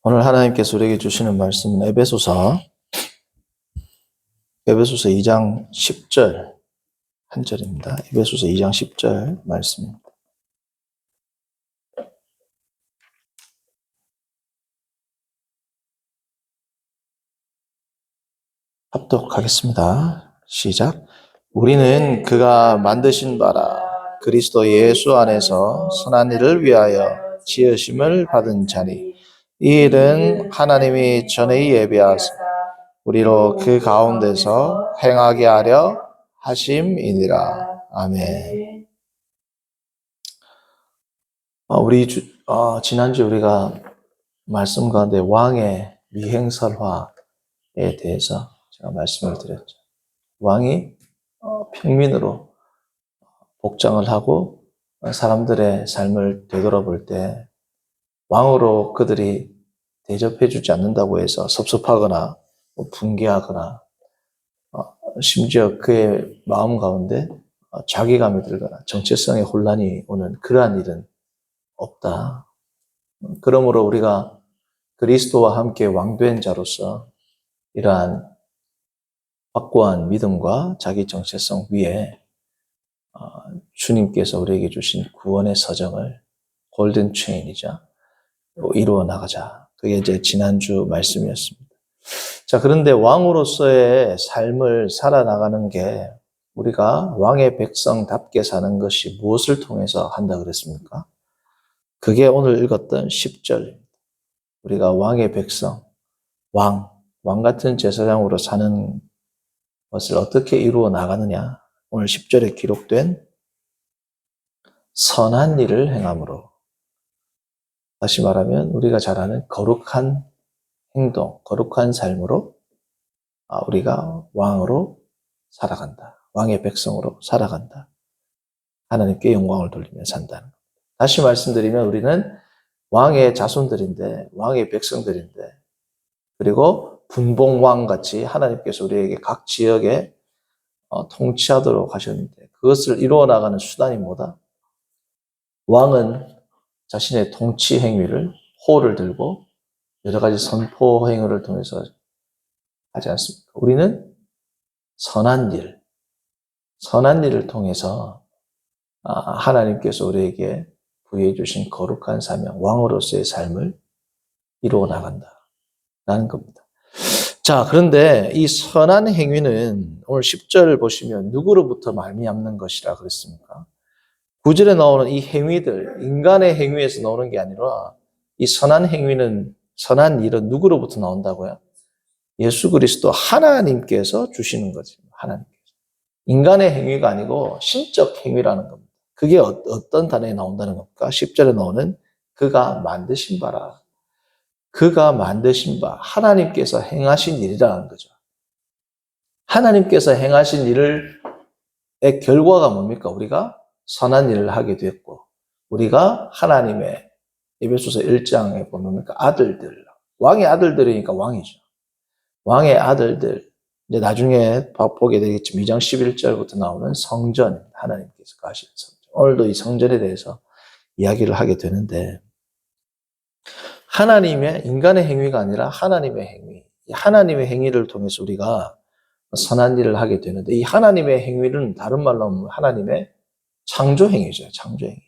오늘 하나님께서 우리에게 주시는 말씀은 에베소서 2장 10절 한 절입니다. 에베소서 2장 10절 말씀입니다. 합독하겠습니다. 시작. 우리는 그가 만드신 바라 그리스도 예수 안에서 선한 일을 위하여 지으심을 받은 자니 이 일은 하나님이 전에 예비하사 우리로 그 가운데서 행하게 하려 하심이니라. 아멘. 지난주 우리가 말씀 가운데 왕의 미행설화에 대해서 제가 말씀을 드렸죠. 왕이 평민으로 복장을 하고 사람들의 삶을 되돌아볼 때 왕으로 그들이 대접해주지 않는다고 해서 섭섭하거나 분개하거나 심지어 그의 마음 가운데 자괴감이 들거나 정체성의 혼란이 오는 그러한 일은 없다. 그러므로 우리가 그리스도와 함께 왕된 자로서 이러한 확고한 믿음과 자기 정체성 위에 주님께서 우리에게 주신 구원의 서정을 골든 체인이자 이루어 나가자. 그게 이제 지난주 말씀이었습니다. 자, 그런데 왕으로서의 삶을 살아나가는 게 우리가 왕의 백성답게 사는 것이 무엇을 통해서 한다 그랬습니까? 그게 오늘 읽었던 10절. 우리가 왕의 백성, 왕 같은 제사장으로 사는 것을 어떻게 이루어 나가느냐? 오늘 10절에 기록된 선한 일을 행함으로. 다시 말하면 우리가 잘 아는 거룩한 행동, 거룩한 삶으로 우리가 왕으로 살아간다. 왕의 백성으로 살아간다. 하나님께 영광을 돌리며 산다는 겁니다. 다시 말씀드리면 우리는 왕의 자손들인데, 왕의 백성들인데, 그리고 분봉왕같이 하나님께서 우리에게 각 지역에 통치하도록 하셨는데 그것을 이루어 나가는 수단이 뭐다? 왕은 자신의 통치 행위를 호를 들고 여러 가지 선포 행위를 통해서 하지 않습니까? 우리는 선한 일을 통해서 하나님께서 우리에게 부여해 주신 거룩한 사명, 왕으로서의 삶을 이루어 나간다라는 겁니다. 자, 그런데 이 선한 행위는 오늘 10절을 보시면 누구로부터 말미암는 것이라 그랬습니까? 9절에 나오는 이 행위들, 인간의 행위에서 나오는 게 아니라 이 선한 행위는, 선한 일은 누구로부터 나온다고요? 예수 그리스도 하나님께서 주시는 거지. 하나님께서. 인간의 행위가 아니고 신적 행위라는 겁니다. 그게 어떤 단어에 나온다는 겁니까? 10절에 나오는 그가 만드신 바라. 그가 만드신 바, 하나님께서 행하신 일이라는 거죠. 하나님께서 행하신 일의 결과가 뭡니까? 우리가 선한 일을 하게 됐고, 우리가 하나님의 에베소서 1장에 보면 아들들, 왕의 아들들이니까 왕이죠. 왕의 아들들, 이제 나중에 보게 되겠지만 2장 11절부터 나오는 성전, 하나님께서 가신 성전. 오늘도 이 성전에 대해서 이야기를 하게 되는데, 하나님의, 인간의 행위가 아니라 하나님의 행위, 하나님의 행위를 통해서 우리가 선한 일을 하게 되는데, 이 하나님의 행위는 다른 말로 하면 하나님의 창조 행위죠. 창조 행위.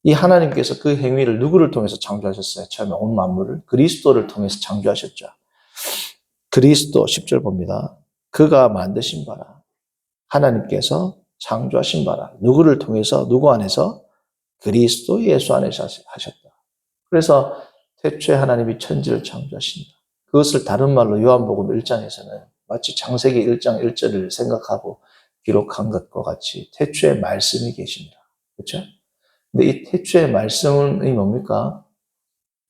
이 하나님께서 그 행위를 누구를 통해서 창조하셨어요? 처음에 온 만물을 그리스도를 통해서 창조하셨죠. 그리스도 10절 봅니다. 그가 만드신 바라. 하나님께서 창조하신 바라. 누구를 통해서, 누구 안에서? 그리스도 예수 안에서 하셨다. 그래서 태초에 하나님이 천지를 창조하신다. 그것을 다른 말로 요한복음 1장에서는 마치 창세기 1장 1절을 생각하고 기록한 것과 같이 태초에 말씀이 계신다. 그렇죠? 근데 이 태초의 말씀이 뭡니까?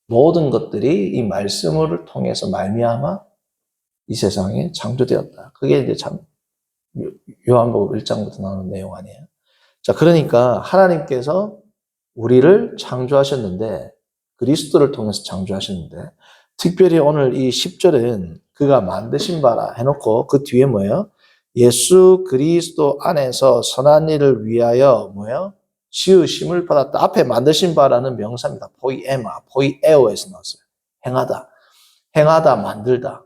모든 것들이 이 말씀을 통해서 말미암아 이 세상에 창조되었다. 그게 이제 참 요한복음 1장부터 나오는 내용 아니에요. 자, 그러니까 하나님께서 우리를 창조하셨는데 그리스도를 통해서 창조하셨는데 특별히 오늘 이 10절은 그가 만드신 바라 해놓고 그 뒤에 뭐예요? 예수 그리스도 안에서 선한 일을 위하여 뭐예요? 지으심을 받았다. 앞에 만드신 바라는 명사입니다. 포이에마, 포이에오에서 나왔어요. 행하다. 행하다, 만들다.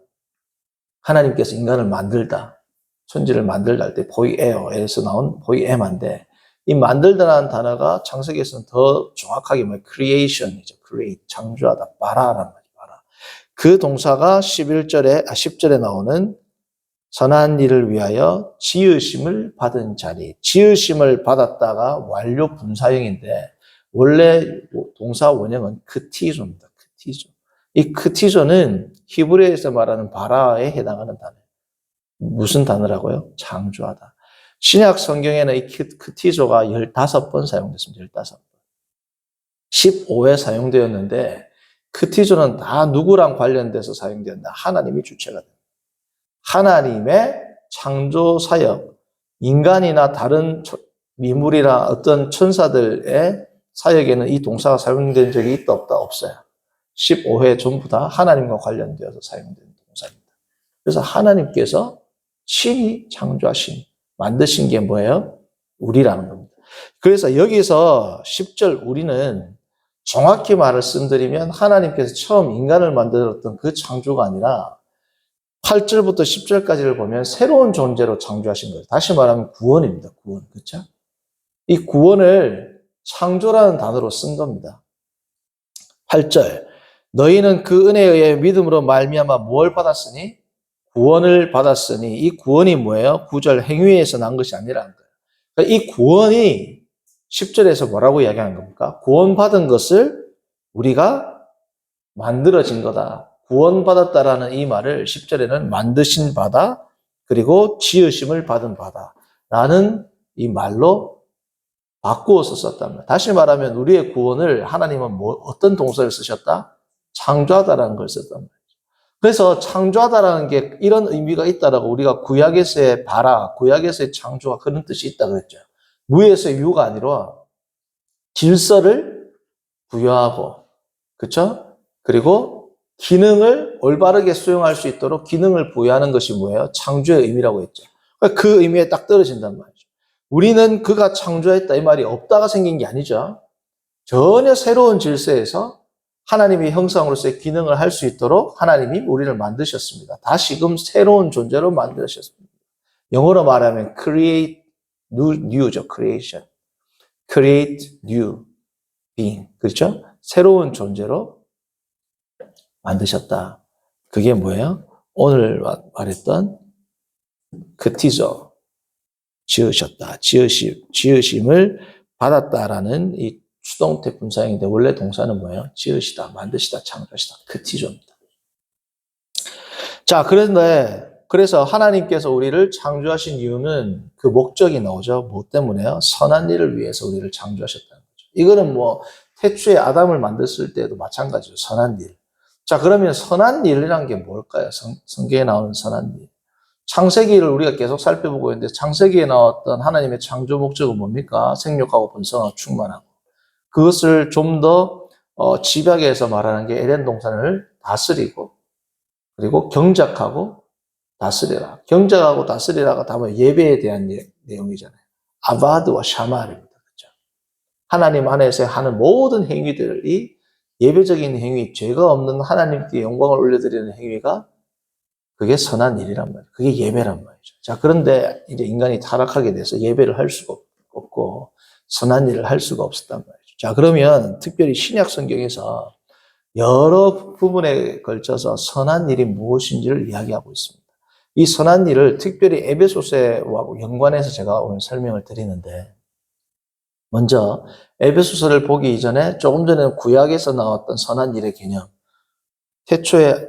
하나님께서 인간을 만들다, 천지를 만들다 할 때 보이에어에서 나온 보이에마인데, 이 만들다라는 단어가 창세기에서는 더 정확하게 creation이죠. create, 창조하다, 바라라는 말이죠. 바라. 그 동사가 10절에 나오는 선한 일을 위하여 지으심을 받은 자리. 지으심을 받았다가 완료 분사형인데, 원래 동사 원형은 크티조입니다. 크티조. 이 크티조는 히브리어에서 말하는 바라에 해당하는 단어예요. 무슨 단어라고요? 창조하다. 신약 성경에는 이 크티조가 15번 사용됐습니다. 15번. 15회 사용되었는데, 크티조는 다 누구랑 관련돼서 사용되었나? 하나님이 주체가 됩니다. 하나님의 창조 사역, 인간이나 다른 미물이나 어떤 천사들의 사역에는 이 동사가 사용된 적이 있다 없다? 없어요. 15회 전부 다 하나님과 관련되어서 사용된 동사입니다. 그래서 하나님께서 신이 창조하신, 만드신 게 뭐예요? 우리라는 겁니다. 그래서 여기서 10절 우리는 정확히 말씀드리면 하나님께서 처음 인간을 만들었던 그 창조가 아니라 8절부터 10절까지를 보면 새로운 존재로 창조하신 거예요. 다시 말하면 구원입니다. 구원. 그렇죠? 이 구원을 창조라는 단어로 쓴 겁니다. 8절. 너희는 그 은혜에 의해 믿음으로 말미암아 뭘 받았으니? 구원을 받았으니. 이 구원이 뭐예요? 9절 행위에서 난 것이 아니라는 거예요. 그러니까 이 구원이 10절에서 뭐라고 이야기하는 겁니까? 구원받은 것을 우리가 만들어진 거다. 구원받았다라는 이 말을 10절에는 만드신 바다, 그리고 지으심을 받은 바다 라는 이 말로 바꾸어서 썼단 말이에요. 다시 말하면 우리의 구원을 하나님은 어떤 동사를 쓰셨다? 창조하다라는 걸 썼단 말이죠. 그래서 창조하다라는 게 이런 의미가 있다라고 우리가 구약에서의 바라, 구약에서의 창조가 그런 뜻이 있다고 했죠. 무에서의 유가 아니라 질서를 부여하고, 그렇죠? 그리고 기능을 올바르게 수용할 수 있도록 기능을 부여하는 것이 뭐예요? 창조의 의미라고 했죠. 그러니까 그 의미에 딱 떨어진단 말이죠. 우리는 그가 창조했다 이 말이 없다가 생긴 게 아니죠. 전혀 새로운 질서에서 하나님의 형상으로서의 기능을 할 수 있도록 하나님이 우리를 만드셨습니다. 다시금 새로운 존재로 만드셨습니다. 영어로 말하면 create new죠. creation. create new being. 그렇죠? 새로운 존재로 만드셨다. 그게 뭐예요? 오늘 말했던 크티조, 지으셨다. 지으심을 받았다라는 이 수동태 분사형인데 원래 동사는 뭐예요? 지으시다, 만드시다, 창조하시다. 크티조입니다. 자, 그래서 하나님께서 우리를 창조하신 이유는 그 목적이 나오죠. 뭐 때문에요? 선한 일을 위해서 우리를 창조하셨다는 거죠. 이거는 뭐 태초에 아담을 만들었을 때도 마찬가지죠. 선한 일. 자, 그러면 선한 일이란 게 뭘까요? 성경에 나오는 선한 일. 창세기를 우리가 계속 살펴보고 있는데 창세기에 나왔던 하나님의 창조 목적은 뭡니까? 생육하고 번성하고 충만하고. 그것을 좀 더 집약에 해서 말하는 게 에덴 동산을 다스리고, 그리고 경작하고 다스리라. 경작하고 다스리라가 다 뭐 예배에 대한 내용이잖아요. 아바드와 샤마입니다. 그렇죠? 하나님 안에서 하는 모든 행위들이 예배적인 행위, 죄가 없는 하나님께 영광을 올려드리는 행위가 그게 선한 일이란 말이에요. 그게 예배란 말이죠. 자, 그런데 이제 인간이 타락하게 돼서 예배를 할 수가 없고 선한 일을 할 수가 없었단 말이죠. 자, 그러면 특별히 신약 성경에서 여러 부분에 걸쳐서 선한 일이 무엇인지를 이야기하고 있습니다. 이 선한 일을 특별히 에베소서와 연관해서 제가 오늘 설명을 드리는데, 먼저 에베소서를 보기 이전에 조금 전에 구약에서 나왔던 선한 일의 개념, 태초에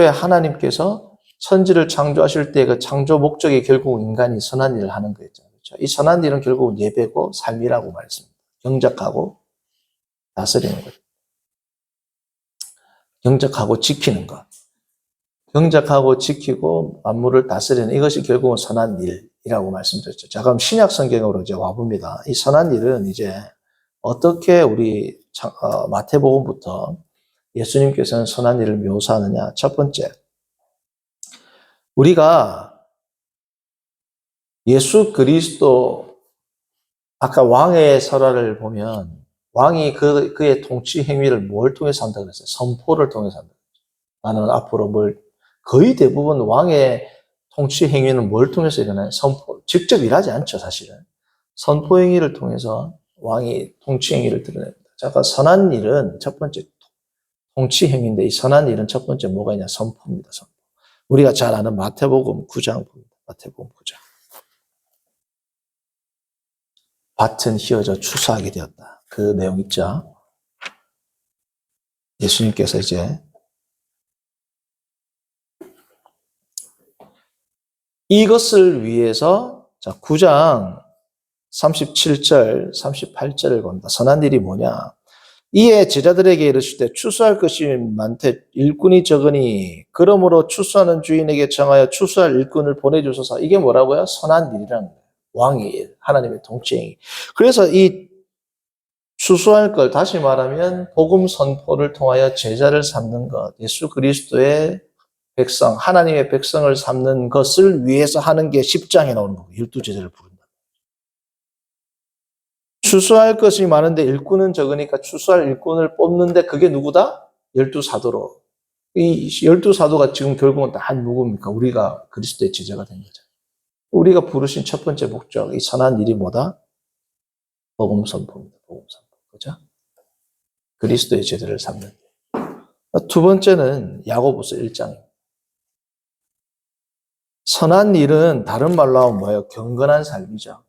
하나님께서 천지를 창조하실 때 그 창조 목적이 결국 인간이 선한 일을 하는 거였죠. 그렇죠? 이 선한 일은 결국 예배고 삶이라고 말했습니다. 경작하고 다스리는 것. 경작하고 지키는 것. 경작하고 지키고 만물을 다스리는 이것이 결국은 선한 일이라고 말씀드렸죠. 자, 그럼 신약 성경으로 이제 와봅니다. 이 선한 일은 이제 어떻게 우리 마태복음부터 예수님께서는 선한 일을 묘사하느냐. 첫 번째, 우리가 예수 그리스도, 아까 왕의 설화를 보면 왕이 그의 통치 행위를 뭘 통해서 한다고 그랬어요? 선포를 통해서 한다. 나는 앞으로 거의 대부분 왕의 통치 행위는 뭘 통해서 일어나요? 선포. 직접 일하지 않죠, 사실은. 선포 행위를 통해서 왕이 통치 행위를 드러냅니다. 자, 아까 선한 일은 첫 번째 통치 행위인데 이 선한 일은 첫 번째 뭐가 있냐? 선포입니다. 선포. 우리가 잘 아는 마태복음 9장 봅니다. 마태복음 9장. 밭은 휘어져 추수하게 되었다. 그 내용 있죠? 예수님께서 이제 이것을 위해서 자 9장 37절, 38절을 본다. 선한 일이 뭐냐? 이에 제자들에게 이르시되 추수할 것이 많되 일꾼이 적으니 그러므로 추수하는 주인에게 정하여 추수할 일꾼을 보내주소서. 이게 뭐라고요? 선한 일이라는 거예요. 왕의 일, 하나님의 통치행위. 그래서 이 추수할 걸 다시 말하면 복음 선포를 통하여 제자를 삼는 것, 예수 그리스도의 백성, 하나님의 백성을 삼는 것을 위해서 하는 게 10장에 나오는 거고 12제자를 부른다. 추수할 것이 많은데 일꾼은 적으니까 추수할 일꾼을 뽑는데 그게 누구다? 12사도로. 이 12사도가 지금 결국은 다 누굽니까? 우리가 그리스도의 제자가 된 거죠. 우리가 부르신 첫 번째 목적, 이 선한 일이 뭐다? 복음 선포입니다. 복음 선포. 그죠? 그리스도의 제자를 삼는. 두 번째는 야고보서 1장입니다. 선한 일은 다른 말로 하면 뭐예요? 경건한 삶이죠.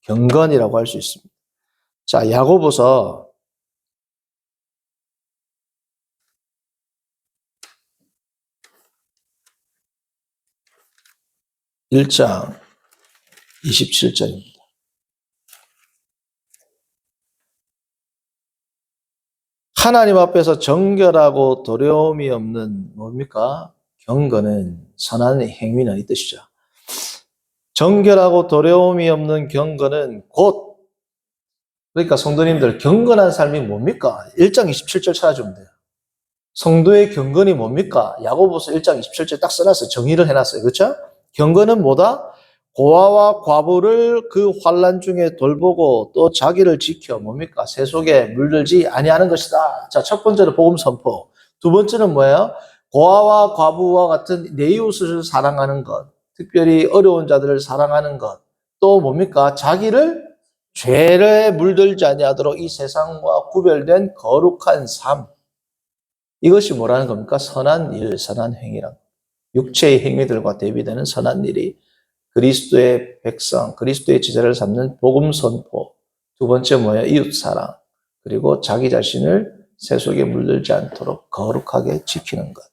경건이라고 할 수 있습니다. 자, 야고보서 1장 27절입니다. 하나님 앞에서 정결하고 도려움이 없는 뭡니까? 경건은 선한 행위는 이 뜻이죠. 정결하고 도려움이 없는 경건은 곧 그러니까 성도님들 경건한 삶이 뭡니까? 1장 27절 찾아주면 돼요. 성도의 경건이 뭡니까? 야고보서 1장 27절 딱 써놨어요. 정의를 해놨어요. 그렇죠? 경건은 뭐다? 고아와 과부를 그 환난 중에 돌보고 또 자기를 지켜 뭡니까? 세속에 물들지 아니하는 것이다. 자, 첫 번째는 복음 선포. 두 번째는 뭐예요? 고아와 과부와 같은 내 이웃을 사랑하는 것. 특별히 어려운 자들을 사랑하는 것. 또 뭡니까? 자기를 죄에 물들지 아니하도록 이 세상과 구별된 거룩한 삶. 이것이 뭐라는 겁니까? 선한 일, 선한 행위란. 육체의 행위들과 대비되는 선한 일이 그리스도의 백성, 그리스도의 제자를 삼는 복음 선포. 두 번째 뭐예요? 이웃 사랑. 그리고 자기 자신을 세속에 물들지 않도록 거룩하게 지키는 것.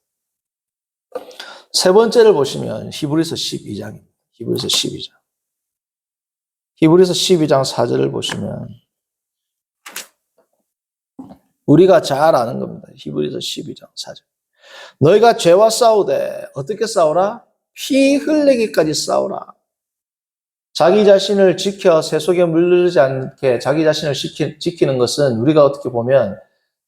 세 번째를 보시면 히브리서 12장입니다. 히브리서 12장. 히브리서 12장 4절을 보시면 우리가 잘 아는 겁니다. 히브리서 12장 4절. 너희가 죄와 싸우되 어떻게 싸우라? 피 흘리기까지 싸우라. 자기 자신을 지켜 세속에 물들지 않게 자기 자신을 지키는 것은 우리가 어떻게 보면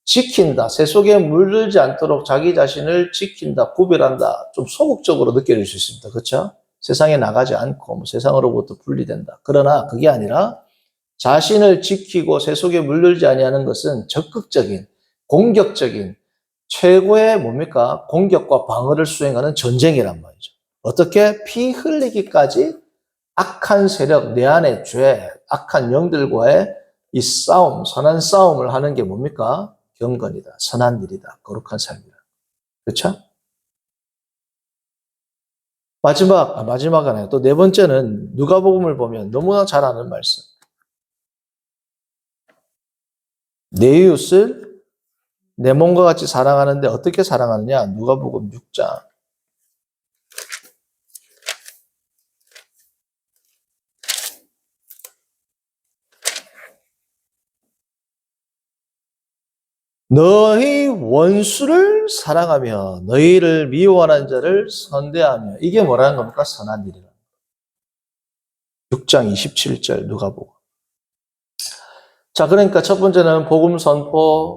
지킨다. 세속에 물들지 않도록 자기 자신을 지킨다. 구별한다. 좀 소극적으로 느껴질 수 있습니다. 그렇죠? 세상에 나가지 않고 세상으로부터 분리된다. 그러나 그게 아니라 자신을 지키고 세속에 물들지 아니하는 것은 적극적인, 공격적인 최고의 뭡니까? 공격과 방어를 수행하는 전쟁이란 말이죠. 어떻게? 피 흘리기까지 악한 세력, 내 안의 죄, 악한 영들과의 이 싸움, 선한 싸움을 하는 게 뭡니까? 경건이다, 선한 일이다, 거룩한 삶이다. 그렇죠? 마지막 하나요. 또 네 번째는 누가복음을 보면 너무나 잘 아는 말씀. 내 이웃을 내 몸과 같이 사랑하는데 어떻게 사랑하느냐? 누가복음 6장. 너희 원수를 사랑하며 너희를 미워하는 자를 선대하며. 이게 뭐라는 겁니까? 선한 일이라. 6장 27절 누가복음. 자, 그러니까 첫 번째는 복음 선포가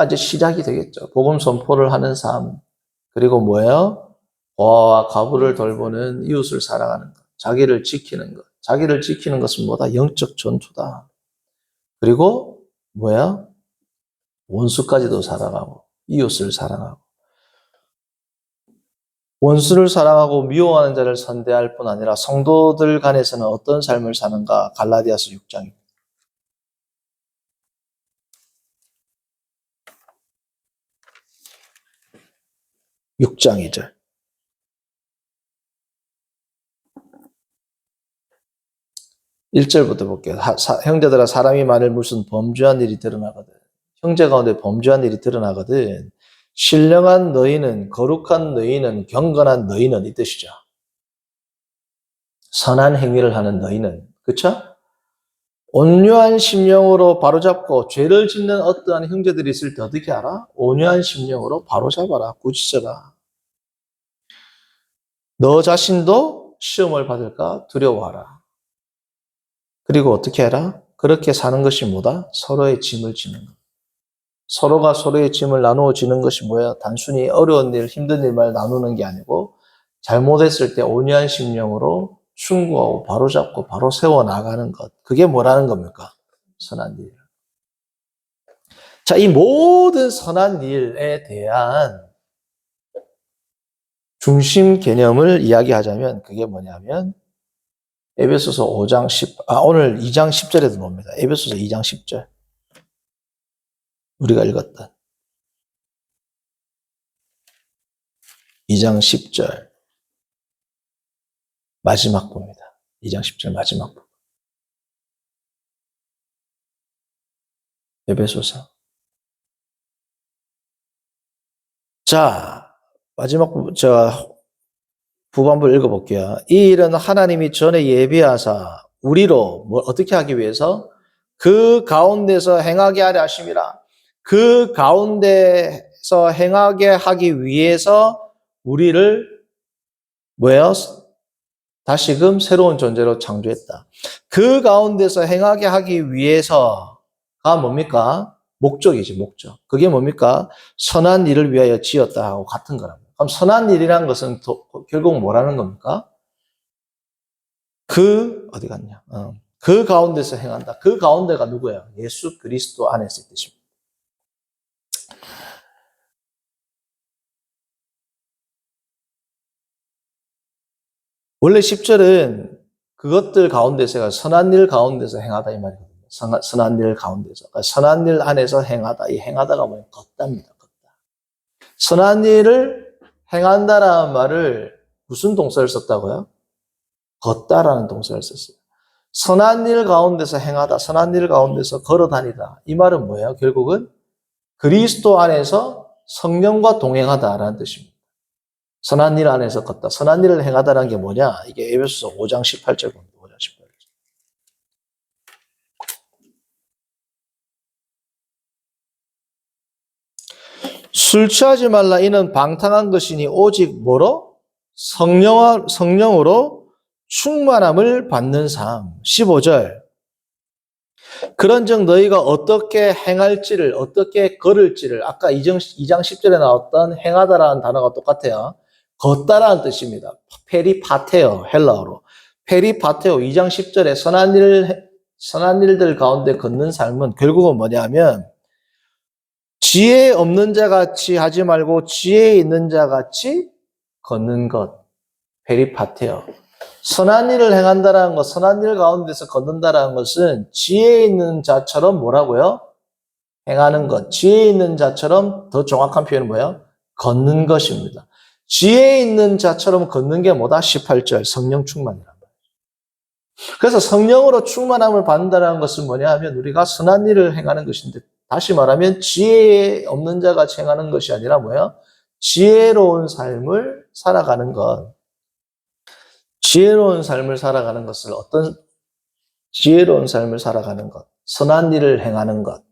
이제 시작이 되겠죠. 복음 선포를 하는 삶. 그리고 뭐예요? 고아와 과부를 돌보는 이웃을 사랑하는 것. 자기를 지키는 것. 자기를 지키는 것은 뭐다? 영적 전투다. 그리고 뭐야? 원수까지도 사랑하고 이웃을 사랑하고 원수를 사랑하고 미워하는 자를 선대할 뿐 아니라 성도들 간에서는 어떤 삶을 사는가? 갈라디아서 6장입니다. 6장 2절. 1절부터 볼게요. 형제들아 사람이 만일 무슨 범죄한 일이 드러나거든. 형제 가운데 범죄한 일이 드러나거든. 신령한 너희는 거룩한 너희는 경건한 너희는 이 뜻이죠. 선한 행위를 하는 너희는 그렇죠? 온유한 심령으로 바로잡고 죄를 짓는 어떠한 형제들이 있을 때 어떻게 알아? 온유한 심령으로 바로잡아라. 꾸짖어라. 너 자신도 시험을 받을까 두려워하라. 그리고 어떻게 해라? 그렇게 사는 것이 뭐다? 서로의 짐을 지는 것. 서로가 서로의 짐을 나누어 지는 것이 뭐야? 단순히 어려운 일, 힘든 일만 나누는 게 아니고 잘못했을 때 온유한 심령으로 충고하고 바로잡고 바로 세워나가는 것. 그게 뭐라는 겁니까? 선한 일. 자, 이 모든 선한 일에 대한 중심 개념을 이야기하자면 그게 뭐냐면 에베소서 5장 10, 오늘 2장 10절에도 나옵니다. 에베소서 2장 10절. 우리가 읽었던 2장 10절 마지막 부입니다. 2장 10절 마지막 부. 에베소서. 자, 마지막 부, 후반부를 읽어볼게요. 이 일은 하나님이 전에 예비하사 우리로 어떻게 하기 위해서 그 가운데서 행하게 하려 하심이라. 그 가운데서 행하게 하기 위해서 우리를 뭐예요? 다시금 새로운 존재로 창조했다. 그 가운데서 행하게 하기 위해서가 뭡니까? 목적이지, 목적. 그게 뭡니까? 선한 일을 위하여 지었다 하고 같은 거랍니다. 그럼 선한 일이라는 것은 결국 뭐라는 겁니까? 어디 갔냐? 그 가운데서 행한다. 그 가운데가 누구예요? 예수 그리스도 안에서 뜻입니다. 원래 10절은 그것들 가운데서가 선한 일 가운데서 행하다 이 말이거든요. 선한 일 가운데서. 그러니까 선한 일 안에서 행하다. 이 행하다가 뭐예요? 걷다입니다. 걷다. 선한 일을 행한다라는 말을 무슨 동사를 썼다고요? 걷다라는 동사를 썼어요. 선한 일 가운데서 행하다. 선한 일 가운데서 걸어다니다. 이 말은 뭐예요? 결국은 그리스도 안에서 성령과 동행하다라는 뜻입니다. 선한 일 안에서 걷다. 선한 일을 행하다라는 게 뭐냐? 이게 에베소서 5장 18절 봅니다. 5장 18절. 술 취하지 말라. 이는 방탕한 것이니 오직 뭐로? 성령으로 충만함을 받는 삶. 15절. 그런즉 너희가 어떻게 행할지를, 어떻게 걸을지를, 아까 2장 10절에 나왔던 행하다라는 단어가 똑같아요. 걷다라는 뜻입니다. 페리파테오, 헬라어로. 페리파테오, 2장 10절에 선한 일들 가운데 걷는 삶은 결국은 뭐냐면, 지혜 없는 자 같이 하지 말고 지혜 있는 자 같이 걷는 것. 페리파테오. 선한 일을 행한다라는 것, 선한 일 가운데서 걷는다라는 것은 지혜 있는 자처럼 뭐라고요? 행하는 것. 지혜 있는 자처럼 더 정확한 표현은 뭐예요? 걷는 것입니다. 지혜 있는 자처럼 걷는 게 뭐다? 18절 성령 충만이란 말이에요. 그래서 성령으로 충만함을 받는다는 것은 뭐냐 하면 우리가 선한 일을 행하는 것인데 다시 말하면 지혜 없는 자가 행하는 것이 아니라 뭐예요? 지혜로운 삶을 살아가는 것. 지혜로운 삶을 살아가는 것을 어떤 지혜로운 삶을 살아가는 것, 선한 일을 행하는 것,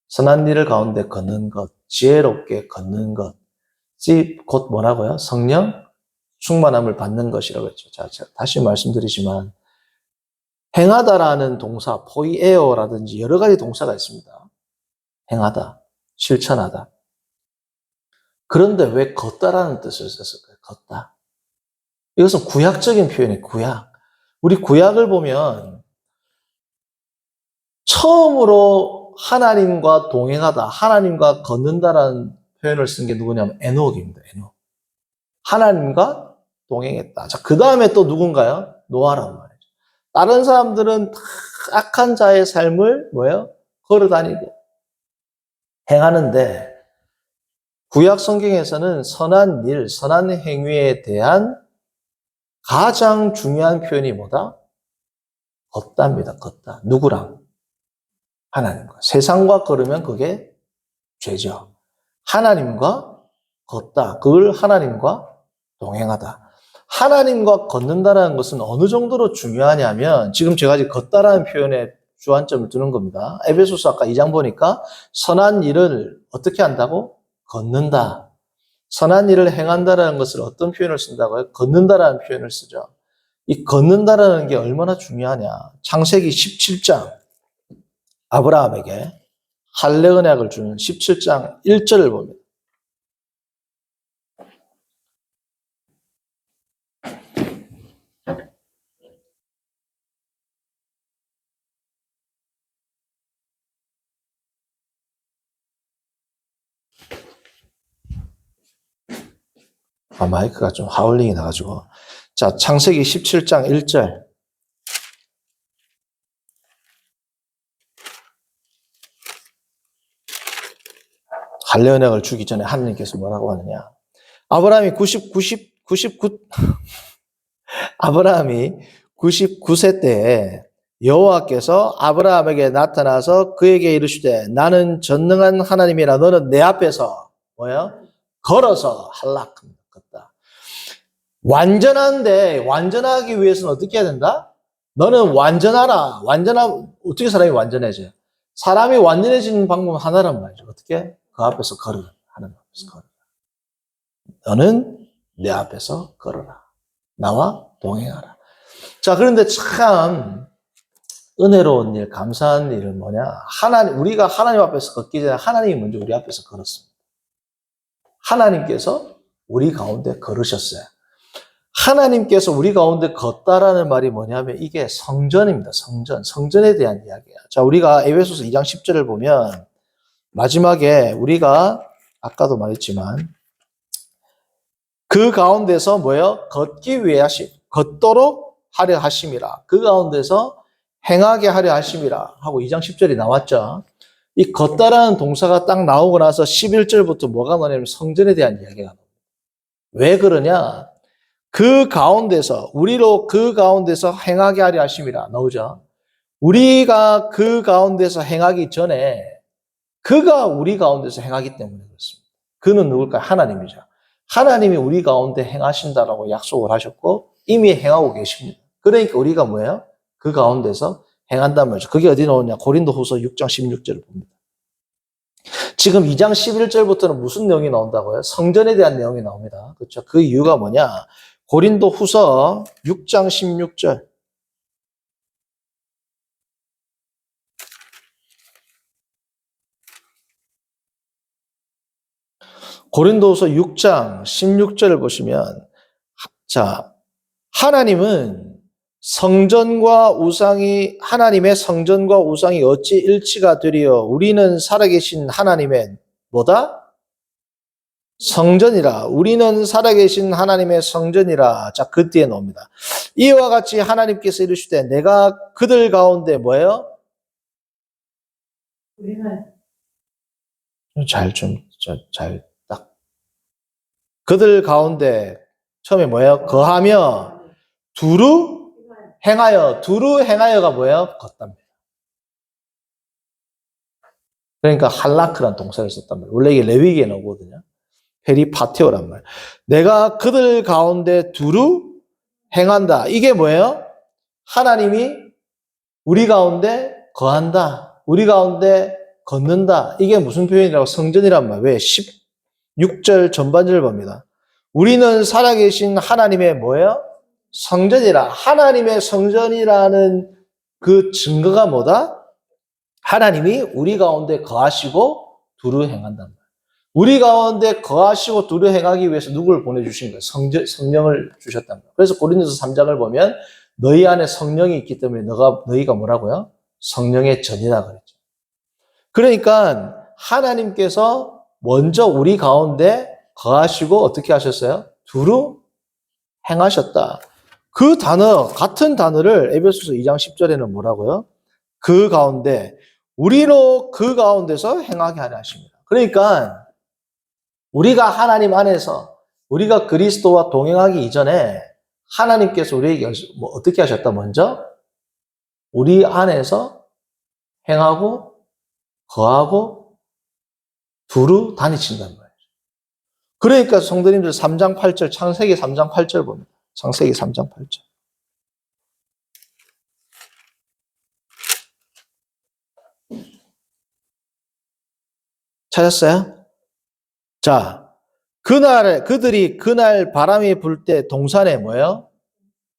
선한 일을 가운데 걷는 것, 지혜롭게 걷는 것이 곧 뭐라고요? 성령 충만함을 받는 것이라고 했죠. 자, 다시 말씀드리지만 행하다라는 동사, 포이에오라든지 여러 가지 동사가 있습니다. 행하다, 실천하다. 그런데 왜 걷다라는 뜻을 썼을까요? 걷다. 이것은 구약적인 표현이에요. 구약. 우리 구약을 보면 처음으로 하나님과 동행하다, 하나님과 걷는다라는 표현을 쓴 게 누구냐면 에녹입니다. 에녹. 하나님과 동행했다. 자, 그 다음에 또 누군가요? 노아란 말이죠. 다른 사람들은 다 악한 자의 삶을 뭐예요? 걸어다니고 행하는데 구약 성경에서는 선한 일, 선한 행위에 대한 가장 중요한 표현이 뭐다? 걷다입니다. 걷다. 누구랑? 하나님과. 세상과 걸으면 그게 죄죠. 하나님과 걷다. 그걸 하나님과 동행하다. 하나님과 걷는다라는 것은 어느 정도로 중요하냐면 지금 제가 지금 걷다라는 표현에 주안점을 두는 겁니다. 에베소서 아까 2장 보니까 선한 일을 어떻게 한다고? 걷는다. 선한 일을 행한다라는 것을 어떤 표현을 쓴다고요? 걷는다라는 표현을 쓰죠. 이 걷는다라는 게 얼마나 중요하냐. 창세기 17장 아브라함에게 할례 언약을 주는 17장 1절을 봅니다. 마이크가 좀 하울링이 나가지고. 자, 창세기 17장 1절. 할례 언약을 주기 전에 하나님께서 뭐라고 하느냐. 아브라함이 99세 때에 여호와께서 아브라함에게 나타나서 그에게 이르시되 나는 전능한 하나님이라 너는 내 앞에서 뭐야? 걸어서 할락합니다. 완전하기 위해서는 어떻게 해야 된다? 너는 완전하라. 어떻게 사람이 완전해져요? 사람이 완전해지는 방법은 하나란 말이죠. 어떻게? 그 앞에서 걸어라. 하나님 앞에서 걸어라. 너는 내 앞에서 걸어라. 나와 동행하라. 자, 그런데 참 은혜로운 일, 감사한 일은 뭐냐? 우리가 하나님 앞에서 걷기 전에 하나님이 먼저 우리 앞에서 걸었습니다. 하나님께서 우리 가운데 걸으셨어요. 하나님께서 우리 가운데 걷다라는 말이 뭐냐면 이게 성전입니다. 성전에 대한 이야기예요. 자, 우리가 에베소서 2장 10절을 보면 마지막에 우리가 아까도 말했지만 그 가운데서 뭐예요? 걷기 위해 걷도록 하려 하심이라. 그 가운데서 행하게 하려 하심이라 하고 2장 10절이 나왔죠. 이 걷다라는 동사가 딱 나오고 나서 11절부터 뭐가 나오냐면 성전에 대한 이야기가 나옵니다. 왜 그러냐? 우리로 그 가운데서 행하게 하려 하심이라 나오죠. 우리가 그 가운데서 행하기 전에 그가 우리 가운데서 행하기 때문에 그렇습니다. 그는 누굴까요? 하나님이죠. 하나님이 우리 가운데 행하신다라고 약속을 하셨고 이미 행하고 계십니다. 그러니까 우리가 뭐예요? 그 가운데서 행한단 말이죠. 그게 어디 나오냐? 고린도후서 6장 16절을 봅니다. 지금 2장 11절부터는 무슨 내용이 나온다고요? 성전에 대한 내용이 나옵니다. 그렇죠? 그 이유가 뭐냐? 고린도후서 6장 16절. 고린도후서 6장 16절을 보시면 자, 하나님의 성전과 우상이 어찌 일치가 되리요? 우리는 살아계신 하나님의 뭐다? 성전이라. 우리는 살아계신 하나님의 성전이라. 자, 그 뒤에 나옵니다. 이와 같이 하나님께서 이르시되 내가 그들 가운데 뭐예요? 그들 가운데 처음에 뭐예요? 거하며 두루 행하여가 뭐예요? 걷답니다. 그러니까 할라크란 동사를 썼단 말이에요. 원래 이게 레위기에 나오거든요. 페리파테오란 말. 내가 그들 가운데 두루 행한다. 이게 뭐예요? 하나님이 우리 가운데 거한다. 우리 가운데 걷는다. 이게 무슨 표현이라고? 성전이란 말. 왜? 16절 전반절을 봅니다. 우리는 살아계신 하나님의 뭐예요? 성전이라. 하나님의 성전이라는 그 증거가 뭐다? 하나님이 우리 가운데 거하시고 두루 행한단 말이에요. 우리 가운데 거하시고 두루 행하기 위해서 누구를 보내주신 거예요? 성령을 주셨단 말이에요. 그래서 고린도서 3장을 보면 너희 안에 성령이 있기 때문에 너희가 뭐라고요? 성령의 전이라 그랬죠. 그러니까 하나님께서 먼저 우리 가운데 거하시고 어떻게 하셨어요? 두루 행하셨다. 그 단어, 같은 단어를 에베소서 2장 10절에는 뭐라고요? 그 가운데, 우리로 그 가운데서 행하게 하려 하십니다. 그러니까 우리가 하나님 안에서, 우리가 그리스도와 동행하기 이전에 하나님께서 우리에게 어떻게 하셨다? 먼저 우리 안에서 행하고 거하고 두루 다니신단 말이에요. 그러니까 성도님들 3장 8절, 창세기 3장 8절 봅니다. 창세기 3장 8절. 찾았어요? 자, 그들이 그날 바람이 불 때 동산에 뭐예요?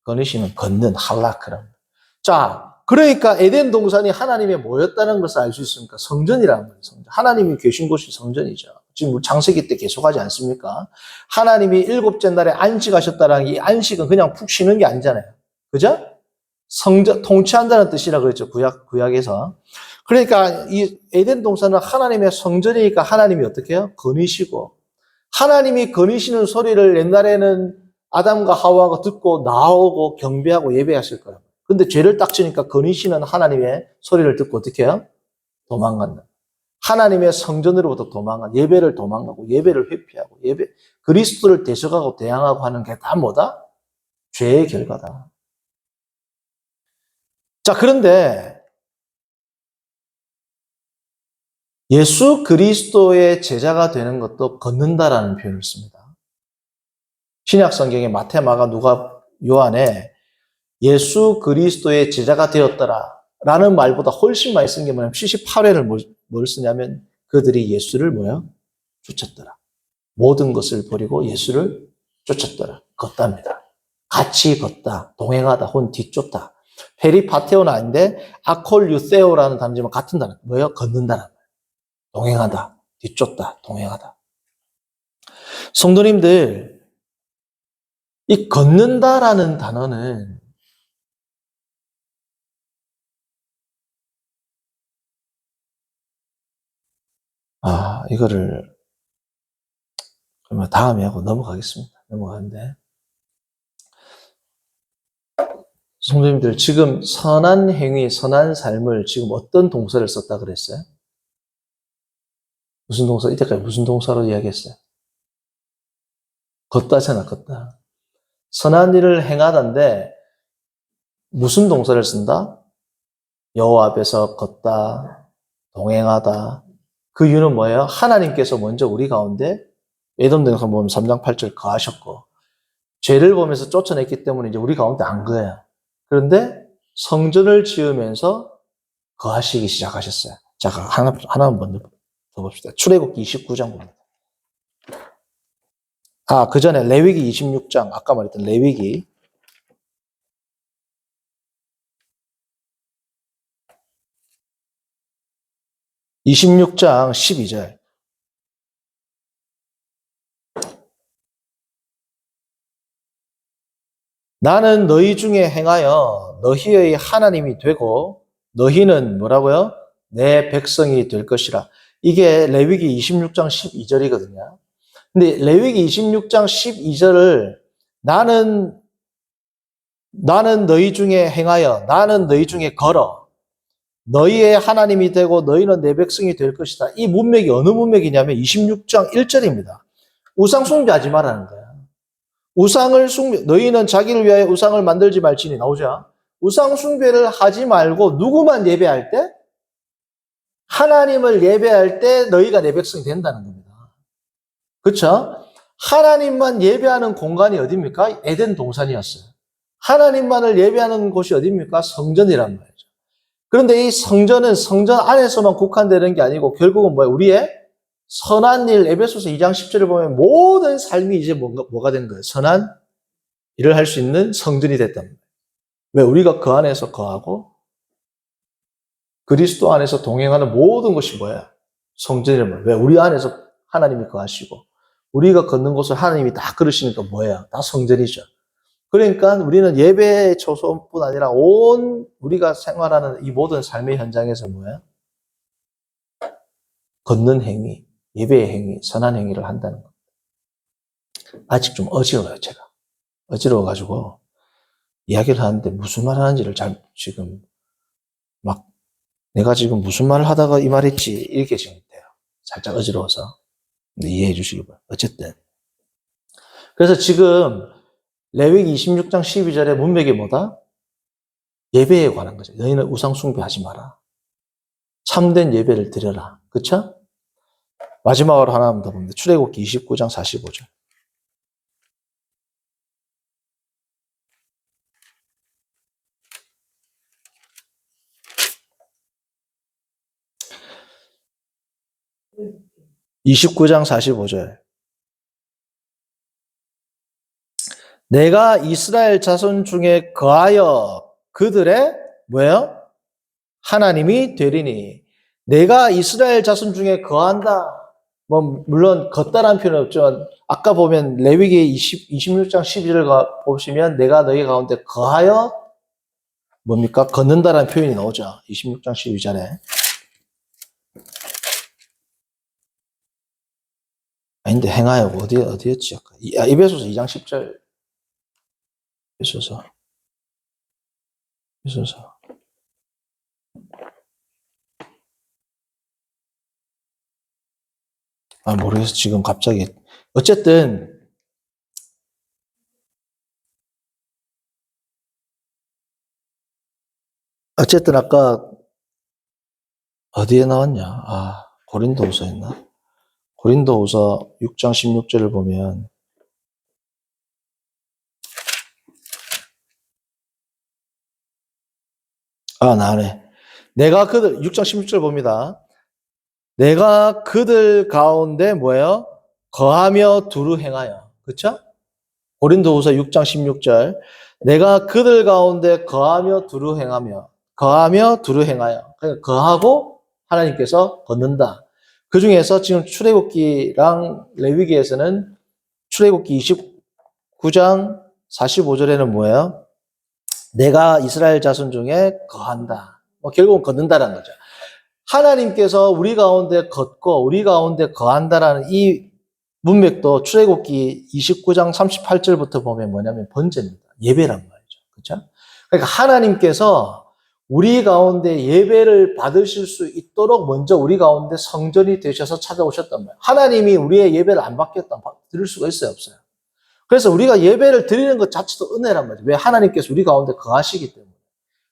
거니시는 걷는 할라크랍니다. 자, 그러니까 에덴 동산이 하나님의 뭐였다는 것을 알 수 있습니까? 성전이라는 거예요. 성전. 하나님이 계신 곳이 성전이죠. 지금 창세기 때 계속하지 않습니까? 하나님이 일곱째 날에 안식하셨다는 이 안식은 그냥 푹 쉬는 게 아니잖아요. 그죠? 성전, 통치한다는 뜻이라 그랬죠. 구약에서. 그러니까 이 에덴 동산은 하나님의 성전이니까 하나님이 어떻게 해요? 거니시고. 하나님이 거니시는 소리를 옛날에는 아담과 하와가 듣고 나오고 경배하고 예배하실 거예요. 근데 죄를 딱 지니까 거니시는 하나님의 소리를 듣고 어떻게 해요? 도망간다. 하나님의 성전으로부터 예배를 도망가고 예배를 회피하고 그리스도를 대적하고 대항하고 하는 게 다 뭐다? 죄의 결과다. 자, 그런데 예수 그리스도의 제자가 되는 것도 걷는다라는 표현을 씁니다. 신약 성경에 마태, 마가, 누가, 요한에 예수 그리스도의 제자가 되었더라 라는 말보다 훨씬 많이 쓴 게 뭐냐면 78회를 뭘 쓰냐면 그들이 예수를 뭐야? 쫓았더라. 모든 것을 버리고 예수를 쫓았더라. 걷답니다. 같이 걷다, 동행하다, 혹은 뒤쫓다. 페리파테오는 아닌데 아콜유세오라는 단어지만 같은 단어. 뭐예요? 걷는다는 거예요. 동행하다, 뒤쫓다, 동행하다. 성도님들, 이 걷는다라는 단어는 이거를 그러면 다음에 하고 넘어가겠습니다. 넘어가는데 성도님들 지금 선한 행위, 선한 삶을 지금 어떤 동사를 썼다 그랬어요? 무슨 동사? 이때까지 무슨 동사로 이야기했어요? 걷다잖아, 걷다. 선한 일을 행하다인데 무슨 동사를 쓴다? 여호와 앞에서 걷다, 동행하다. 그 이유는 뭐예요? 하나님께서 먼저 우리 가운데 에덴 동산 보면 3장 8절 거하셨고 죄를 보면서 쫓아냈기 때문에 이제 우리 가운데 안 거예요. 그런데 성전을 지으면서 거하시기 시작하셨어요. 자, 하나 먼저 더 봅시다. 출애굽기 29장 봅니다. 그 전에 레위기 26장, 아까 말했던 레위기 26장 12절. 나는 너희 중에 행하여 너희의 하나님이 되고 너희는 뭐라고요? 내 백성이 될 것이라. 이게 레위기 26장 12절이거든요. 근데 레위기 26장 12절을 나는 너희 중에 행하여 나는 너희 중에 걸어 너희의 하나님이 되고 너희는 내 백성이 될 것이다. 이 문맥이 어느 문맥이냐면 26장 1절입니다. 우상 숭배하지 말라는 거야. 너희는 자기를 위하여 우상을 만들지 말지니 나오죠. 우상 숭배를 하지 말고 누구만 예배할 때? 하나님을 예배할 때 너희가 내 백성이 된다는 겁니다. 그렇죠? 하나님만 예배하는 공간이 어디입니까? 에덴 동산이었어요. 하나님만을 예배하는 곳이 어디입니까? 성전이란 말이죠. 그런데 이 성전은 성전 안에서만 국한되는 게 아니고 결국은 뭐예요? 우리의 선한 일, 에베소서 2장 10절을 보면 모든 삶이 이제 뭐가 된 거예요? 선한 일을 할 수 있는 성전이 됐단 말이에요. 왜? 우리가 그 안에서 거하고 그리스도 안에서 동행하는 모든 것이 뭐야? 성전이란 말이에요. 왜? 우리 안에서 하나님이 거하시고 우리가 걷는 곳을 하나님이 다 그러시니까 뭐예요? 다 성전이죠. 그러니까 우리는 예배 초소뿐 아니라 온 우리가 생활하는 이 모든 삶의 현장에서 뭐야? 걷는 행위, 예배의 행위, 선한 행위를 한다는 거. 아직 좀 어지러워요, 제가. 어지러워가지고 이야기를 하는데 무슨 말 하는지를 잘 지금 막 내가 지금 무슨 말을 하다가 이 말했지 이렇게 지금 돼요. 살짝 어지러워서. 근데 이해해 주시기 바랍니다. 어쨌든. 그래서 지금 레위기 26장 12절의 문맥이 뭐다? 예배에 관한 거죠. 너희는 우상 숭배하지 마라. 참된 예배를 드려라. 그쵸? 마지막으로 하나만 더 봅니다. 출애굽기 29장 45절. (29장 45절) 내가 이스라엘 자손 중에 거하여 그들의 뭐예요? 하나님이 되리니. 내가 이스라엘 자손 중에 거한다. 뭐 물론 걷다라는 표현은 없지만 아까 보면 레위기 26장 12절 보시면 내가 너희 가운데 거하여 뭡니까? 걷는다라는 표현이 나오죠. 26장 12절에. 아닌데 행하여 어디였지? 에베소서 2장 10절. 에베소서. 모르겠어. 지금 갑자기. 어쨌든 아까 어디에 나왔냐? 고린도후서였나? 고린도후서 6장 16절을 보면 나네. 내가 그들 6장 16절 봅니다. 내가 그들 가운데 뭐예요? 거하며 두루 행하여. 그렇죠? 고린도후서 6장 16절. 내가 그들 가운데 거하며 두루 행하여. 그러니까 거하고 하나님께서 걷는다. 그 중에서 지금 출애굽기랑 레위기에서는 출애굽기 29장 45절에는 뭐예요? 내가 이스라엘 자손 중에 거한다. 결국은 걷는다라는 거죠. 하나님께서 우리 가운데 걷고 우리 가운데 거한다라는 이 문맥도 출애굽기 29장 38절부터 보면 뭐냐면 번제입니다. 예배란 말이죠. 그렇죠? 그러니까 하나님께서 우리 가운데 예배를 받으실 수 있도록 먼저 우리 가운데 성전이 되셔서 찾아오셨단 말이에요. 하나님이 우리의 예배를 안 받겠다. 드릴 수가 있어요, 없어요? 그래서 우리가 예배를 드리는 것 자체도 은혜란 말이에요. 왜? 하나님께서 우리 가운데 거하시기 때문에.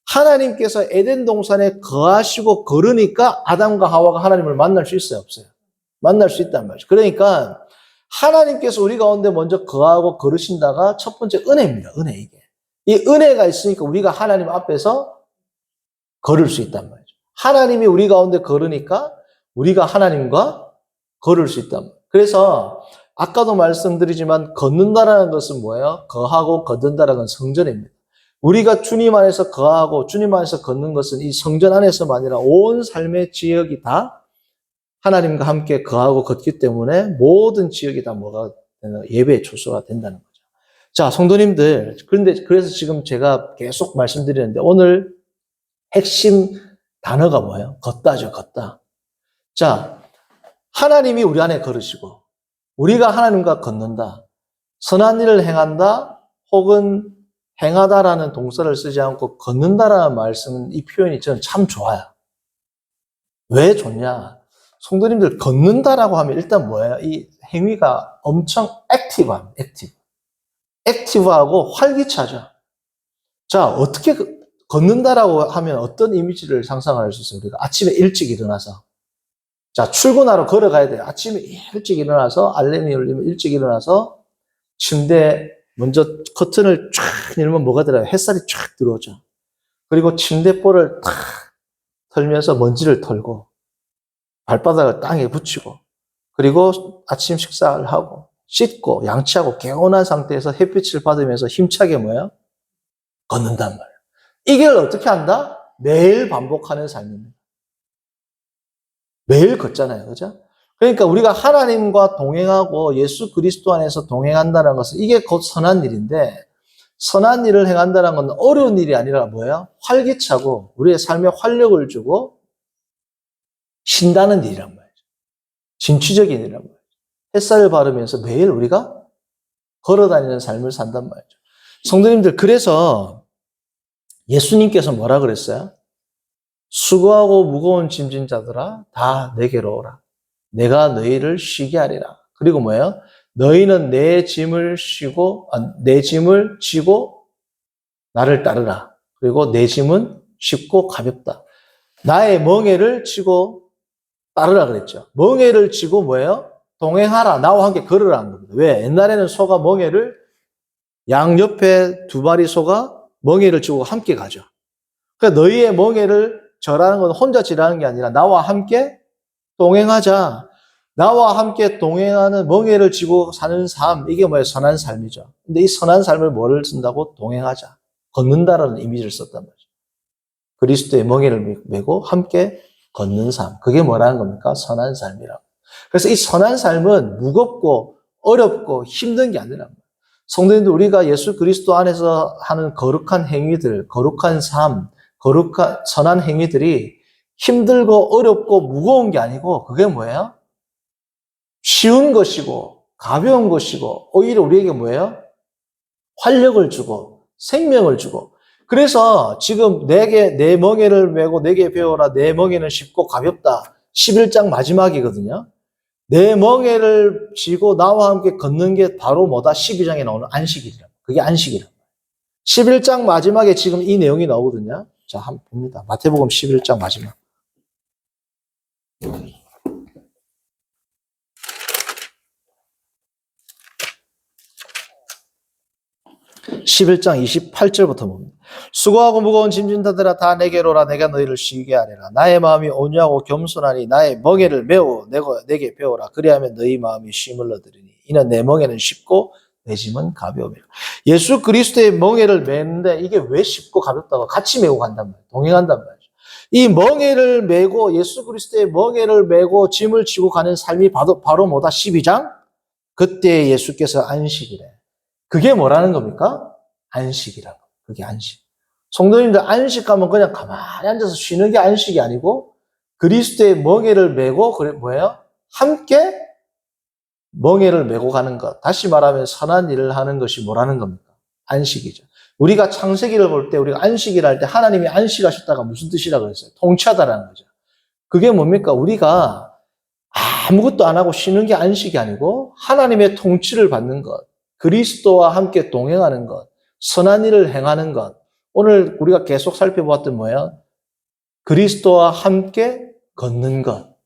하나님께서 에덴 동산에 거하시고 걸으니까 아담과 하와가 하나님을 만날 수 있어요, 없어요? 만날 수 있단 말이죠. 그러니까 하나님께서 우리 가운데 먼저 거하고 걸으신다가 첫 번째 은혜입니다. 은혜 이게. 이 은혜가 있으니까 우리가 하나님 앞에서 걸을 수 있단 말이죠. 하나님이 우리 가운데 걸으니까 우리가 하나님과 걸을 수 있단 말이에요. 그래서 아까도 말씀드리지만 걷는다라는 것은 뭐예요? 거하고 걷는다라는 건 성전입니다. 우리가 주님 안에서 거하고 주님 안에서 걷는 것은 이 성전 안에서만 아니라 온 삶의 지역이 다 하나님과 함께 거하고 걷기 때문에 모든 지역이 다 뭐가 되는 예배의 초소가 된다는 거죠. 자, 성도님들, 그래서 지금 제가 계속 말씀드리는데 오늘 핵심 단어가 뭐예요? 걷다죠, 걷다. 자, 하나님이 우리 안에 걸으시고 우리가 하나님과 걷는다. 선한 일을 행한다 혹은 행하다라는 동사를 쓰지 않고 걷는다라는 말씀은 이 표현이 저는 참 좋아요. 왜 좋냐? 성도님들 걷는다라고 하면 일단 뭐예요? 이 행위가 엄청 액티브합니다. 액티브하고 활기차죠. 자, 어떻게 걷는다라고 하면 어떤 이미지를 상상할 수 있어요? 우리가 아침에 일찍 일어나서 자, 출근하러 걸어가야 돼요. 아침에 일찍 일어나서 알림이 울리면 일찍 일어나서 침대 먼저 커튼을 쫙 열면 뭐가 들어요? 햇살이 쫙 들어오죠. 그리고 침대볼을 탁 털면서 먼지를 털고 발바닥을 땅에 붙이고 그리고 아침 식사를 하고 씻고 양치하고 개운한 상태에서 햇빛을 받으면서 힘차게 뭐예요? 걷는단 말이에요. 이걸 어떻게 한다? 매일 반복하는 삶입니다. 매일 걷잖아요. 그죠? 그러니까 우리가 하나님과 동행하고 예수 그리스도 안에서 동행한다는 것은 이게 곧 선한 일인데 선한 일을 행한다는 건 어려운 일이 아니라 뭐예요? 활기차고 우리의 삶에 활력을 주고 신다는 일이란 말이죠. 진취적인 일이란 말이죠. 햇살을 바르면서 매일 우리가 걸어다니는 삶을 산단 말이죠. 성도님들, 그래서 예수님께서 뭐라 그랬어요? 수고하고 무거운 짐진 자들아 다 내게로 오라. 내가 너희를 쉬게 하리라. 그리고 뭐예요? 너희는 내 짐을 지고 나를 따르라. 그리고 내 짐은 쉽고 가볍다. 나의 멍에를 지고 따르라 그랬죠. 멍에를 지고 뭐예요? 동행하라. 나와 함께 걸으라는 겁니다. 왜? 옛날에는 소가 멍에를 양 옆에 두 마리 소가 멍에를 지고 함께 가죠. 그러니까 너희의 멍에를 절하는 건 혼자 지라는 게 아니라 나와 함께 동행하자. 나와 함께 동행하는 멍에를 지고 사는 삶, 이게 뭐예요? 선한 삶이죠. 근데 이 선한 삶을 뭐를 쓴다고? 동행하자. 걷는다라는 이미지를 썼단 말이죠. 그리스도의 멍에를 메고 함께 걷는 삶. 그게 뭐라는 겁니까? 선한 삶이라고. 그래서 이 선한 삶은 무겁고 어렵고 힘든 게 아니라 성도님들, 우리가 예수 그리스도 안에서 하는 거룩한 행위들, 거룩한 삶, 거룩한 선한 행위들이 힘들고 어렵고 무거운 게 아니고 그게 뭐예요? 쉬운 것이고 가벼운 것이고 오히려 우리에게 뭐예요? 활력을 주고 생명을 주고. 그래서 지금 내 멍에를 메고 내게 배워라. 내 멍에는 쉽고 가볍다. 11장 마지막이거든요. 내 멍에를 지고 나와 함께 걷는 게 바로 뭐다? 12장에 나오는 안식일이라. 그게 안식이라. 11장 마지막에 지금 이 내용이 나오거든요. 자, 한번 봅니다. 마태복음 11장 마지막. 11장 28절부터 봅니다. 수고하고 무거운 짐진 자들아 다 내게로 오라. 내가 너희를 쉬게 하리라. 나의 마음이 온유하고 겸손하니 나의 멍에를 메어 내게 배우라. 그리하면 너희 마음이 쉼을 얻으리니 이는 내 멍에는 쉽고 내 짐은 가벼움이라. 예수 그리스도의 멍에를 메는데 이게 왜 쉽고 가볍다고? 같이 메고 간단 말이에요. 동행한단 말이죠. 이 멍에를 메고 예수 그리스도의 멍에를 메고 짐을 지고 가는 삶이 바로 뭐다? 12장? 그때 예수께서 안식이래. 그게 뭐라는 겁니까? 안식이라고. 그게 안식. 성도님들, 안식하면 그냥 가만히 앉아서 쉬는 게 안식이 아니고 그리스도의 멍에를 메고 그래 뭐예요? 함께 멍에를 메고 가는 것. 다시 말하면 선한 일을 하는 것이 뭐라는 겁니까? 안식이죠. 우리가 창세기를 볼 때 우리가 안식일 할 때 하나님이 안식하셨다가 무슨 뜻이라고 그랬어요? 통치하다라는 거죠. 그게 뭡니까? 우리가 아무것도 안 하고 쉬는 게 안식이 아니고 하나님의 통치를 받는 것. 그리스도와 함께 동행하는 것, 선한 일을 행하는 것. 오늘 우리가 계속 살펴보았던 뭐예요? 그리스도와 함께 걷는 것,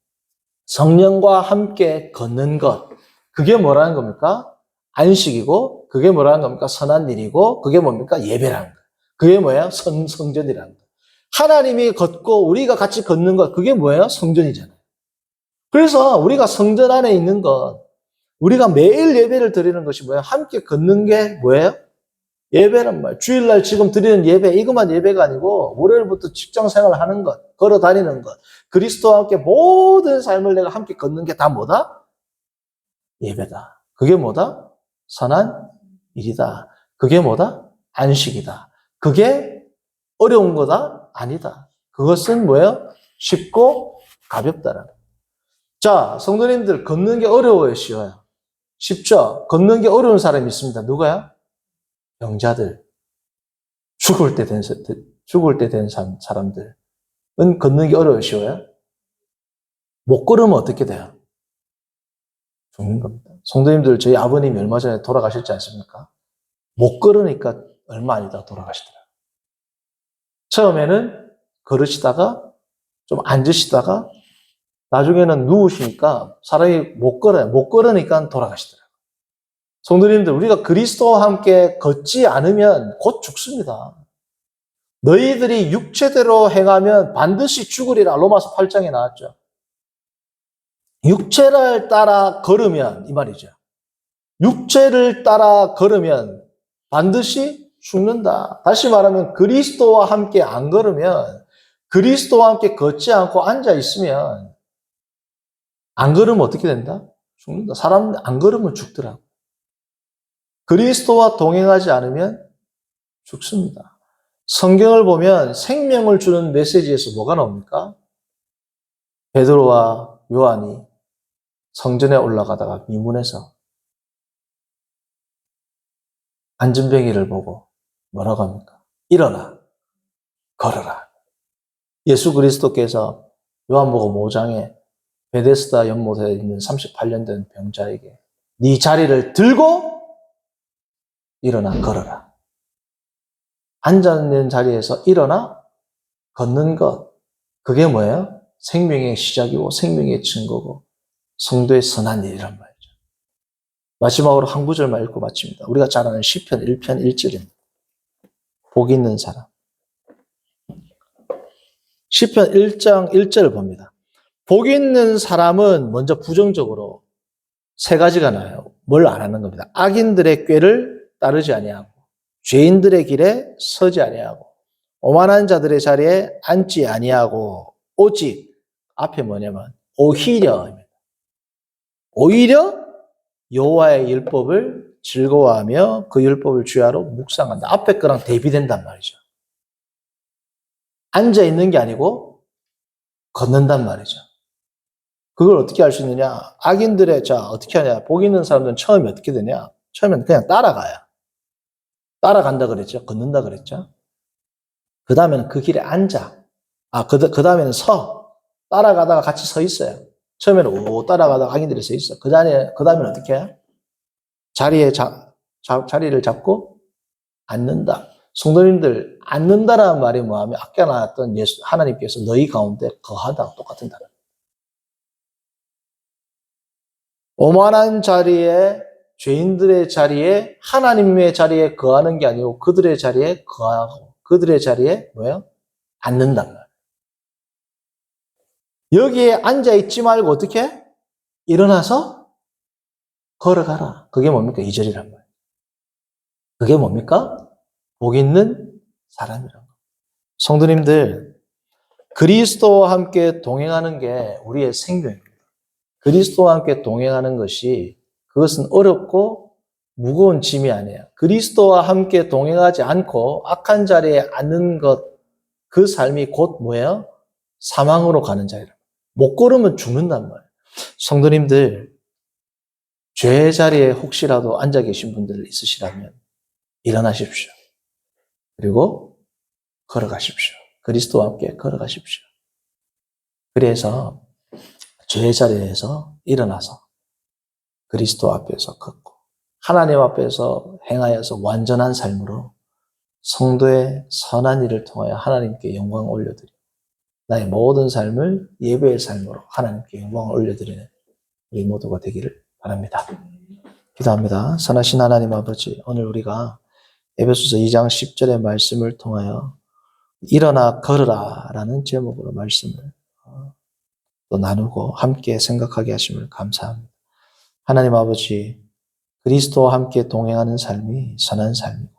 성령과 함께 걷는 것. 그게 뭐라는 겁니까? 안식이고, 그게 뭐라는 겁니까? 선한 일이고, 그게 뭡니까? 예배라는 것. 그게 뭐예요? 성전이라는 것. 하나님이 걷고 우리가 같이 걷는 것, 그게 뭐예요? 성전이잖아요. 그래서 우리가 성전 안에 있는 것, 우리가 매일 예배를 드리는 것이 뭐예요? 함께 걷는 게 뭐예요? 예배란 말이에요. 주일날 지금 드리는 예배, 이것만 예배가 아니고 월요일부터 직장 생활을 하는 것, 걸어 다니는 것, 그리스도와 함께 모든 삶을 내가 함께 걷는 게 다 뭐다? 예배다. 그게 뭐다? 선한 일이다. 그게 뭐다? 안식이다. 그게 어려운 거다? 아니다. 그것은 뭐예요? 쉽고 가볍다라는. 자, 성도님들, 걷는 게 어려워요, 쉬워요? 쉽죠? 걷는 게 어려운 사람이 있습니다. 누가요? 병자들. 죽을 때 된 사람들은 걷는 게 어려워요, 쉬워요? 못 걸으면 어떻게 돼요? 죽는 겁니다. 성도님들, 저희 아버님이 얼마 전에 돌아가셨지 않습니까? 못 걸으니까 얼마 아니다 돌아가시더라고요. 처음에는 걸으시다가 좀 앉으시다가 나중에는 누우시니까 사람이 못 걸어요. 못 걸으니까 돌아가시더라고요. 성도님들, 우리가 그리스도와 함께 걷지 않으면 곧 죽습니다. 너희들이 육체대로 행하면 반드시 죽으리라. 로마서 8장에 나왔죠. 육체를 따라 걸으면 이 말이죠. 육체를 따라 걸으면 반드시 죽는다. 다시 말하면 그리스도와 함께 안 걸으면, 그리스도와 함께 걷지 않고 앉아 있으면 안 걸으면 어떻게 된다? 죽는다. 사람 안 걸으면 죽더라고. 그리스도와 동행하지 않으면 죽습니다. 성경을 보면 생명을 주는 메시지에서 뭐가 나옵니까? 베드로와 요한이 성전에 올라가다가 미문에서 안전뱅이를 보고 뭐라고 합니까? 일어나, 걸어라. 예수 그리스도께서 요한복음 5장에 베데스다 연못에 있는 38년 된 병자에게 네 자리를 들고 일어나 걸어라. 앉아있는 자리에서 일어나 걷는 것, 그게 뭐예요? 생명의 시작이고 생명의 증거고 성도의 선한 일이란 말이죠. 마지막으로 한 구절만 읽고 마칩니다. 우리가 잘 아는 시편 1편 1절입니다. 복 있는 사람. 시편 1장 1절을 봅니다. 복 있는 사람은 먼저 부정적으로 세 가지가 나와요. 뭘 안 하는 겁니다. 악인들의 꾀를 따르지 아니하고, 죄인들의 길에 서지 아니하고, 오만한 자들의 자리에 앉지 아니하고, 오직 앞에 뭐냐면 오히려입니다. 오히려 여호와의 율법을 즐거워하며 그 율법을 주야로 묵상한다. 앞에 거랑 대비된단 말이죠. 앉아 있는 게 아니고 걷는단 말이죠. 그걸 어떻게 할 수 있느냐? 악인들의, 어떻게 하냐? 복 있는 사람들은 처음에 어떻게 되냐? 처음에는 그냥 따라가요. 따라간다 그랬죠? 걷는다 그랬죠? 그 다음에는 그 길에 앉아. 그 다음에는 서. 따라가다가 같이 서 있어요. 처음에는 따라가다가 악인들이 서 있어. 그 다음에는 어떻게 해요? 자리를 잡고 앉는다. 성도님들, 앉는다라는 말이 뭐하면 아까 나왔던 하나님께서 너희 가운데 거하다 똑같은 단어. 오만한 자리에, 죄인들의 자리에, 하나님의 자리에 거하는 게 아니고 그들의 자리에 거하고 그들의 자리에 앉는단 말이에요. 여기에 앉아있지 말고 어떻게 해? 일어나서 걸어가라. 그게 뭡니까? 2절이란 말이에요. 그게 뭡니까? 복 있는 사람이란 거예요. 성도님들, 그리스도와 함께 동행하는 게 우리의 생명입니다. 그리스도와 함께 동행하는 것이, 그것은 어렵고 무거운 짐이 아니에요. 그리스도와 함께 동행하지 않고 악한 자리에 앉는 것, 그 삶이 곧 뭐예요? 사망으로 가는 자리라. 못 걸으면 죽는단 말이에요. 성도님들, 죄의 자리에 혹시라도 앉아 계신 분들 있으시라면 일어나십시오. 그리고 걸어가십시오. 그리스도와 함께 걸어가십시오. 그래서 죄의 자리에서 일어나서 그리스도 앞에서 걷고 하나님 앞에서 행하여서 완전한 삶으로 성도의 선한 일을 통하여 하나님께 영광을 올려드리고 나의 모든 삶을 예배의 삶으로 하나님께 영광을 올려드리는 우리 모두가 되기를 바랍니다. 기도합니다. 선하신 하나님 아버지, 오늘 우리가 에베소서 2장 10절의 말씀을 통하여 일어나 걸으라 라는 제목으로 말씀을 또 나누고 함께 생각하게 하심을 감사합니다. 하나님 아버지, 그리스도와 함께 동행하는 삶이 선한 삶이고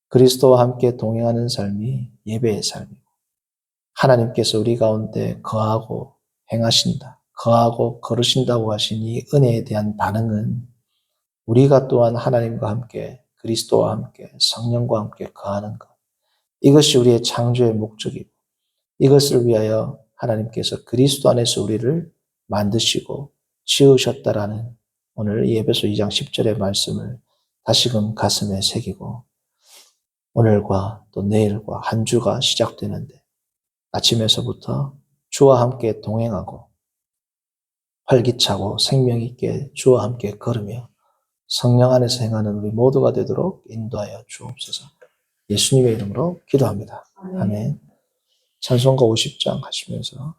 그리스도와 함께 동행하는 삶이 예배의 삶이고 하나님께서 우리 가운데 거하고 행하신다, 거하고 걸으신다고 하신 이 은혜에 대한 반응은 우리가 또한 하나님과 함께 그리스도와 함께 성령과 함께 거하는 것, 이것이 우리의 창조의 목적이고 이것을 위하여 하나님께서 그리스도 안에서 우리를 만드시고 지으셨다라는 오늘 이 에베소 2장 10절의 말씀을 다시금 가슴에 새기고 오늘과 또 내일과 한 주가 시작되는데 아침에서부터 주와 함께 동행하고 활기차고 생명 있게 주와 함께 걸으며 성령 안에서 행하는 우리 모두가 되도록 인도하여 주옵소서. 예수님의 이름으로 기도합니다. 아멘. 찬송가 50장 하시면서